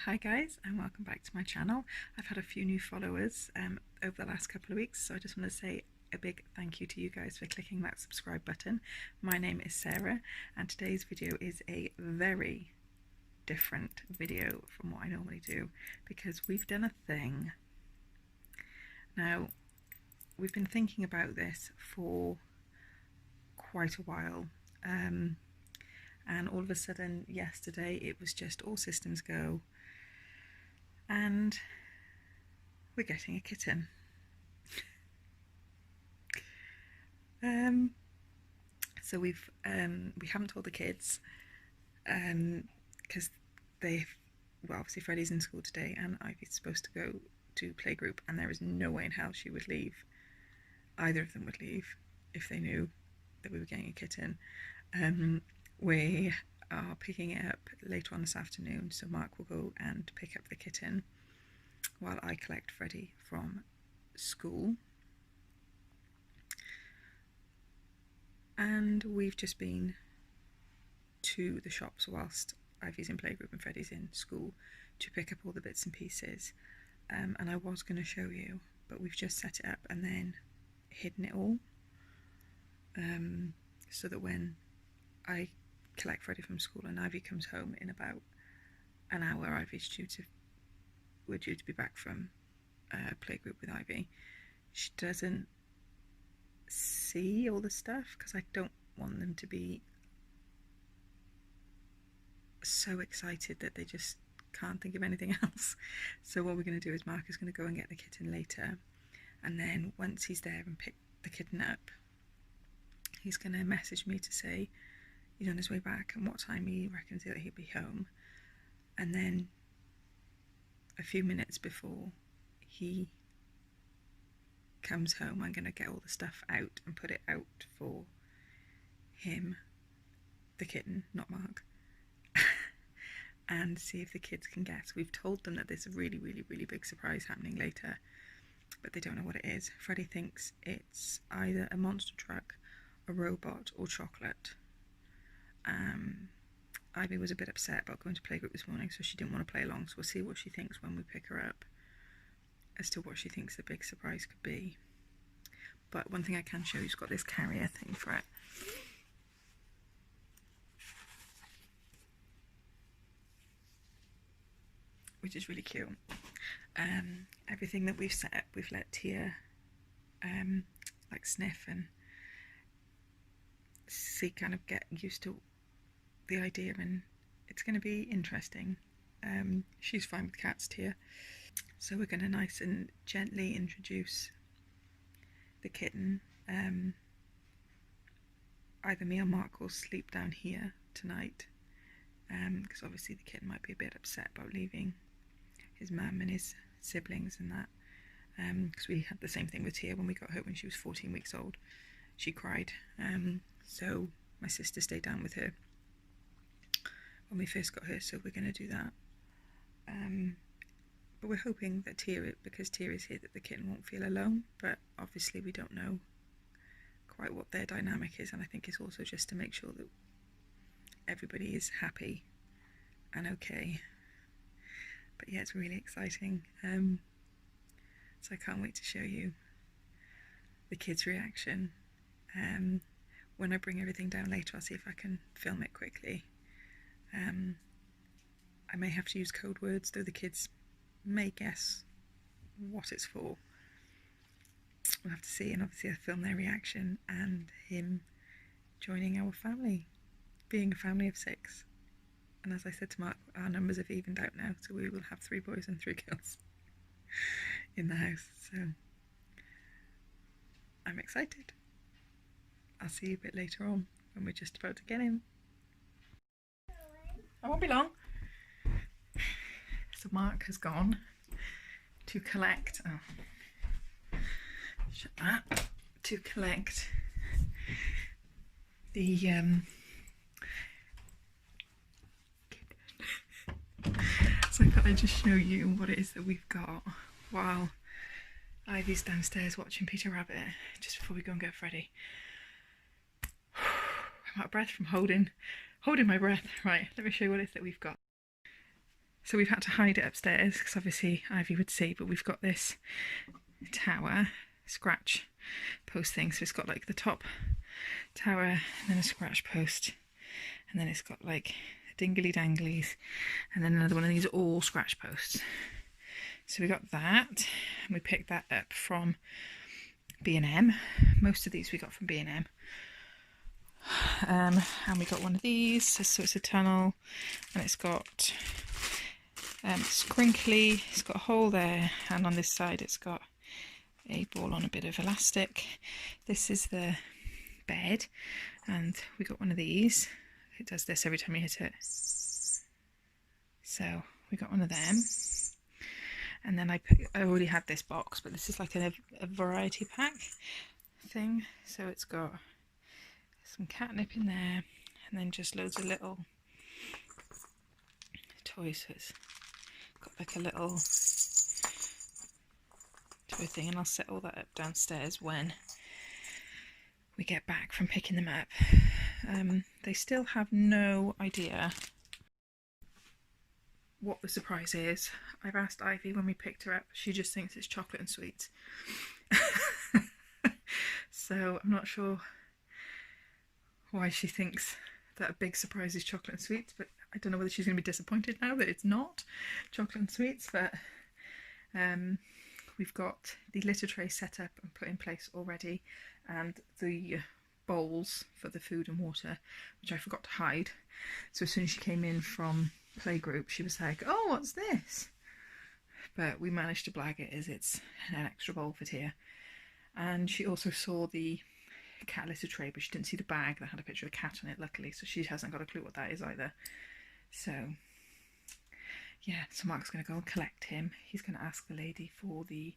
Hi guys, and welcome back to my channel. I've had a few new followers over the last couple of weeks, so I just want to say a big thank you to you guys for clicking that subscribe button. My name is Sarah, and today's video is a very different video from what I normally do because we've done a thing. Now, we've been thinking about this for quite a while, and all of a sudden yesterday it was just all systems go. And we're getting a kitten. So we haven't told the kids because obviously Freddie's in school today and Ivy's supposed to go to playgroup, and there is no way in hell she would leave. Either of them would leave if they knew that we were getting a kitten. We are picking it up later on this afternoon, so Mark will go and pick up the kitten while I collect Freddie from school. And we've just been to the shops whilst Ivy's in playgroup and Freddie's in school to pick up all the bits and pieces, and I was going to show you, but we've just set it up and then hidden it all, so that when I collect Freddie from school and Ivy comes home in about an hour, we're due to be back from playgroup with Ivy, she doesn't see all the stuff, because I don't want them to be so excited that they just can't think of anything else. So what we're going to do is Mark is going to go and get the kitten later, and then once he's there and pick the kitten up, he's going to message me to say he's on his way back and what time he reckons he'll be home. And then a few minutes before he comes home, I'm going to get all the stuff out and put it out for him, the kitten, not Mark, and see if the kids can guess. We've told them that there's a really, really, really big surprise happening later, but they don't know what it is. Freddie thinks it's either a monster truck, a robot, or chocolate. Ivy was a bit upset about going to playgroup this morning, so she didn't want to play along, so we'll see what she thinks when we pick her up as to what she thinks the big surprise could be. But one thing I can show you, she's got this carrier thing for it. Which is really cute. Everything that we've set up, we've let Tia like sniff and see, kind of get used to the idea, and it's going to be interesting. She's fine with cats, Tia, so we're going to nice and gently introduce the kitten. Either me or Mark will sleep down here tonight, because obviously the kitten might be a bit upset about leaving his mum and his siblings and that, because we had the same thing with Tia when we got her when she was 14 weeks old. She cried, so my sister stayed down with her when we first got her, so we're going to do that. But we're hoping that because Tia is here, that the kitten won't feel alone, but obviously we don't know quite what their dynamic is, and I think it's also just to make sure that everybody is happy and okay. But yeah, it's really exciting, so I can't wait to show you the kids' reaction. When I bring everything down later, I'll see if I can film it quickly. I may have to use code words, though the kids may guess what it's for. We'll have to see, and obviously I'll film their reaction and him joining our family, being a family of 6. And as I said to Mark, our numbers have evened out now, so we will have 3 boys and 3 girls in the house. So I'm excited. I'll see you a bit later on when we're just about to get in. I won't be long. So Mark has gone to collect, shut that, to collect the so I thought I'd just show you what it is that we've got while Ivy's downstairs watching Peter Rabbit, just before we go and get Freddie. I'm out of breath from holding my breath. Right, let me show you what it is that we've got. So we've had to hide it upstairs because obviously Ivy would see, but we've got this tower scratch post thing. So it's got like the top tower and then a scratch post, and then it's got like dingly danglies, and then another one of these all scratch posts. So we got that, and we picked that up from B&M. Most of these we got from B&M. And we got one of these, so it's a tunnel, and it's got it's crinkly, it's got a hole there, and on this side it's got a ball on a bit of elastic. This is the bed, and we got one of these. It does this every time you hit it. So we got one of them. And then I already had this box, but this is like a variety pack thing. So it's got some catnip in there, and then just loads of little toys. So it's got like a little toy thing, and I'll set all that up downstairs when we get back from picking them up. They still have no idea what the surprise is. I've asked Ivy when we picked her up, she just thinks it's chocolate and sweets. So I'm not sure why she thinks that a big surprise is chocolate and sweets, but I don't know whether she's going to be disappointed now that it's not chocolate and sweets. But we've got the litter tray set up and put in place already, and the bowls for the food and water, which I forgot to hide. So as soon as she came in from playgroup, she was like, "Oh, what's this?" But we managed to blag it as it's an extra bowl for Tia. And she also saw the cat litter tray, but she didn't see the bag that had a picture of a cat on it, luckily, so she hasn't got a clue what that is either. So yeah, so Mark's going to go and collect him. He's going to ask the lady for the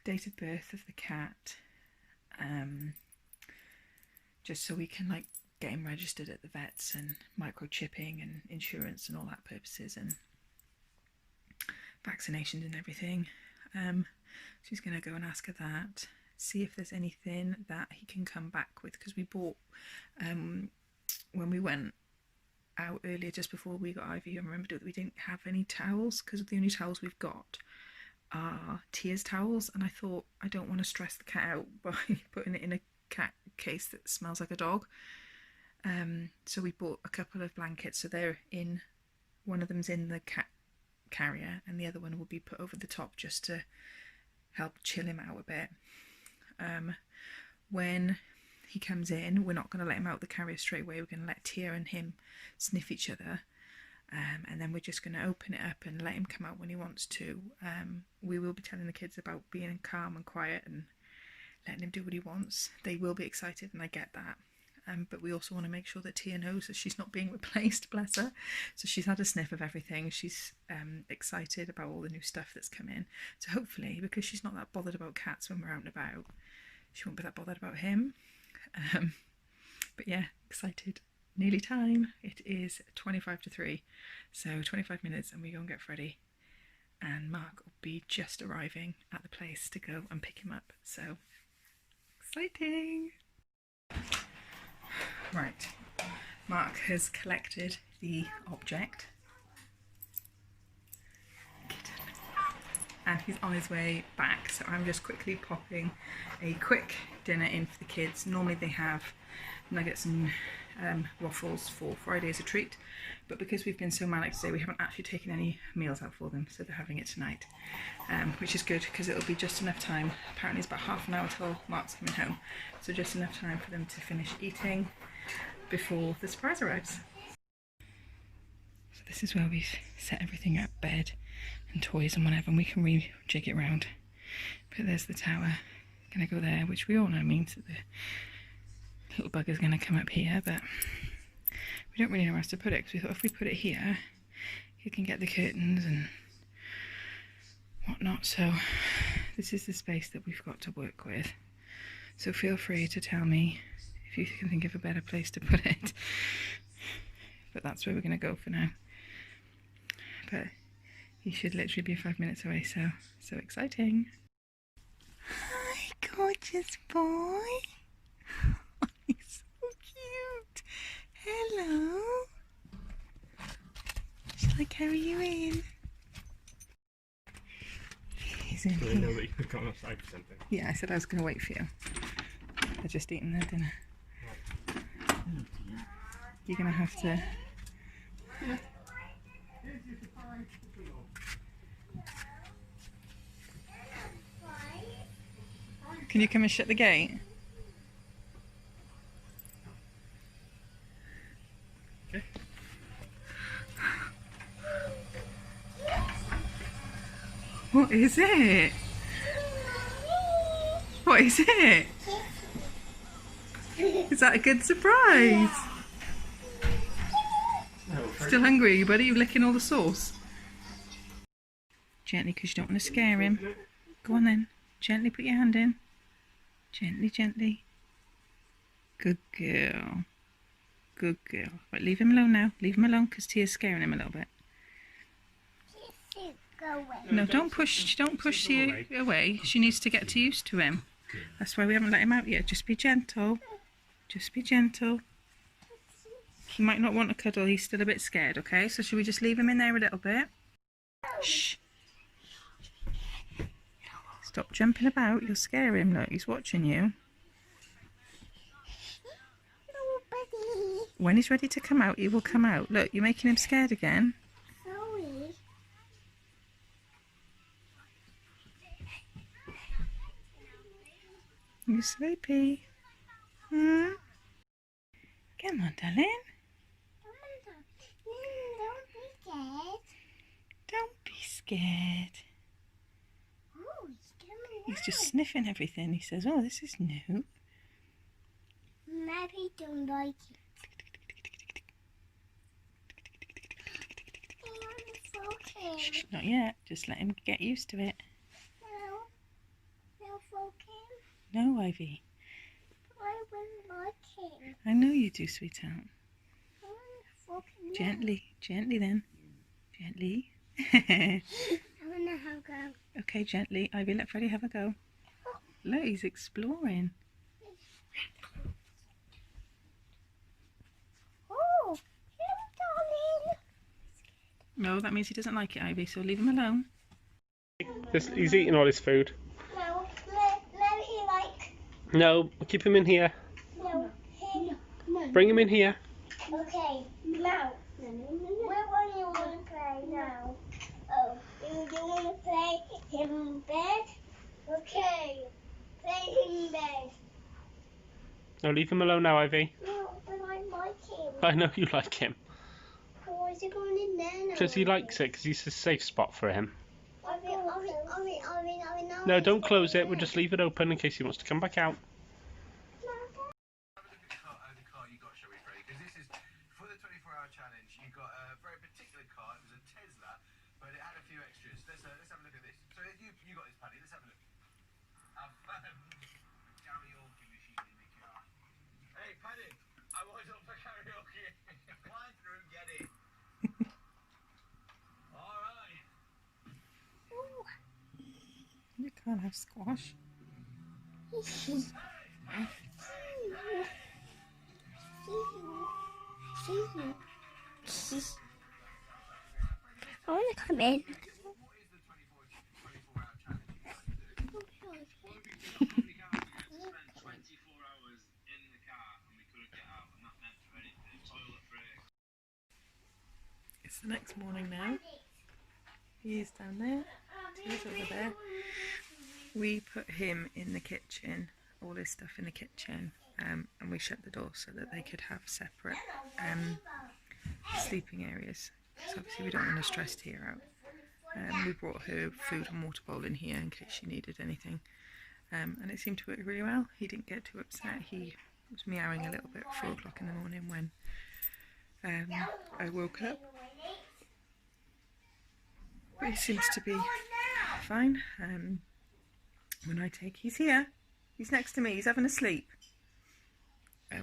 date of birth of the cat, just so we can like get him registered at the vets and microchipping and insurance and all that purposes, and vaccinations and everything. She's going to go and ask her that, see if there's anything that he can come back with, because we bought when we went out earlier, just before we got Ivy, I remembered that we didn't have any towels, because the only towels we've got are Tia's towels, and I thought I don't want to stress the cat out by putting it in a cat case that smells like a dog. So we bought a couple of blankets, so they're in, one of them's in the cat carrier and the other one will be put over the top just to help chill him out a bit. When he comes in, we're not going to let him out the carrier straight away. We're going to let Tia and him sniff each other, and then we're just going to open it up and let him come out when he wants to. We will be telling the kids about being calm and quiet and letting him do what he wants. They will be excited, and I get that. But we also want to make sure that Tia knows that she's not being replaced, bless her. So she's had a sniff of everything. She's excited about all the new stuff that's come in. So hopefully, because she's not that bothered about cats when we're out and about, she won't be that bothered about him. But yeah, excited. Nearly time. It is 25 to 3. So 25 minutes and we go and get Freddie. And Mark will be just arriving at the place to go and pick him up. So exciting. Right, Mark has collected the object, kitten, and he's on his way back, so I'm just quickly popping a quick dinner in for the kids. Normally they have nuggets and waffles for Friday as a treat, but because we've been so manic today, we haven't actually taken any meals out for them, so they're having it tonight, which is good because it'll be just enough time. Apparently it's about half an hour till Mark's coming home, so just enough time for them to finish eating before the surprise arrives. So this is where we've set everything up, bed and toys and whatever, and we can rejig it round. But there's the tower, gonna go there, which we all know means that the little bugger's gonna come up here, but we don't really know where else to put it, because we thought if we put it here, he can get the curtains and whatnot. So this is the space that we've got to work with. So feel free to tell me if you can think of a better place to put it. But that's where we're going to go for now. But he should literally be 5 minutes away, so exciting. Hi, gorgeous boy. He's so cute. Hello. Shall I carry you in. He's in I here. know that you've gone outside for something. Yeah, I said I was going to wait for you. They're just eating their dinner. You're going to have to... Can you come and shut the gate? Okay. What is it? What is it? Is that a good surprise? No, Still hungry, are you, buddy? You're licking all the sauce. Gently, because you don't want to scare him. Go on then. Gently put your hand in. Gently, gently. Good girl. Good girl. Right, leave him alone now. Leave him alone because Tia's scaring him a little bit. No, don't push Tia away. She needs to get used to him. That's why we haven't let him out yet. Just be gentle. Just be gentle. He might not want to cuddle. He's still a bit scared, okay? So should we just leave him in there a little bit? Shh. Stop jumping about. You'll scare him. Look, he's watching you. When he's ready to come out, he will come out. Look, you're making him scared again. Sorry. You sleepy? Hmm? Come on, darling. Don't be scared. Don't be scared. Oh, he's coming He's out. just sniffing everything. He says, oh, this is new. Maybe don't like it. Shh, not yet. Just let him get used to it. No focus. No, Ivy. I wouldn't like him. I know you do, sweetheart. I want to focus. Gently, gently then. Gently. I want to have a go. Okay, gently. Ivy, let Freddie have a go. Look, he's exploring. Oh, hello, darling. No, that means he doesn't like it, Ivy, so leave him alone. He's eating all his food. No, let he like. No, keep him in here. No, him. Bring him in here. Okay, now. Where do you want to play now? Oh, you want to play him in bed? Okay, play him in bed. No, leave him alone now, Ivy. No, but I like him. I know you like him. Why is he going in there now? Because he likes it, because he's a safe spot for him. No. No, don't close it. We'll just leave it open in case he wants to come back out. The car you got, shall we, Freddie? Because this is for the 24-hour challenge. You got a very particular car. It was a Tesla, but it had a few extras. Let's have a look at this. So you got this, Paddy. Let's have a look. Karaoke machine in the car. Hey, Paddy, I was up for karaoke. Fly through, get it. All right. You can't have squash. I want to come in. What is the 24-hour challenge you guys do? We spent 24 hours in the car and we couldn't get out, and that meant for anything. Toilet breaks. It's the next morning now. He is down there. He's over there. We put him in the kitchen, all his stuff in the kitchen, and we shut the door so that they could have separate sleeping areas. So obviously we don't want to stress Tia out. We brought her food and water bowl in here in case she needed anything, and it seemed to work really well. He didn't get too upset. He was meowing a little bit at 4 o'clock in the morning when I woke up, but he seems to be fine. He's here. He's next to me. He's having a sleep.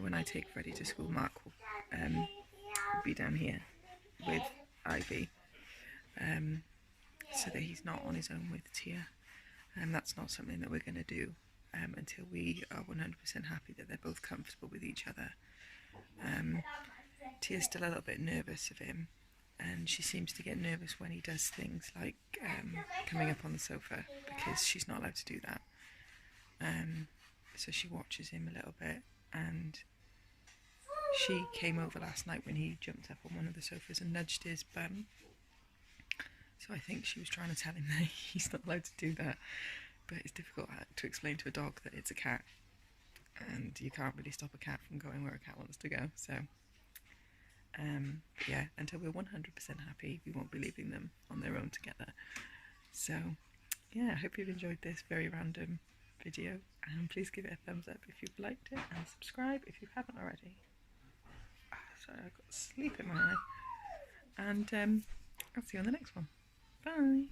When I take Freddie to school, Mark will be down here with Ivy, so that he's not on his own with Tia. And that's not something that we're going to do until we are 100% happy that they're both comfortable with each other. Tia's still a little bit nervous of him, and she seems to get nervous when he does things like coming up on the sofa, because she's not allowed to do that. So she watches him a little bit, and she came over last night when he jumped up on one of the sofas and nudged his bum. So I think she was trying to tell him that he's not allowed to do that, but it's difficult to explain to a dog that it's a cat, and you can't really stop a cat from going where a cat wants to go. So yeah, until we're 100% happy, we won't be leaving them on their own together. So yeah, I hope you've enjoyed this very random video, and please give it a thumbs up if you've liked it, and subscribe if you haven't already. Sorry, I've got sleep in my eye. And I'll see you on the next one. Bye.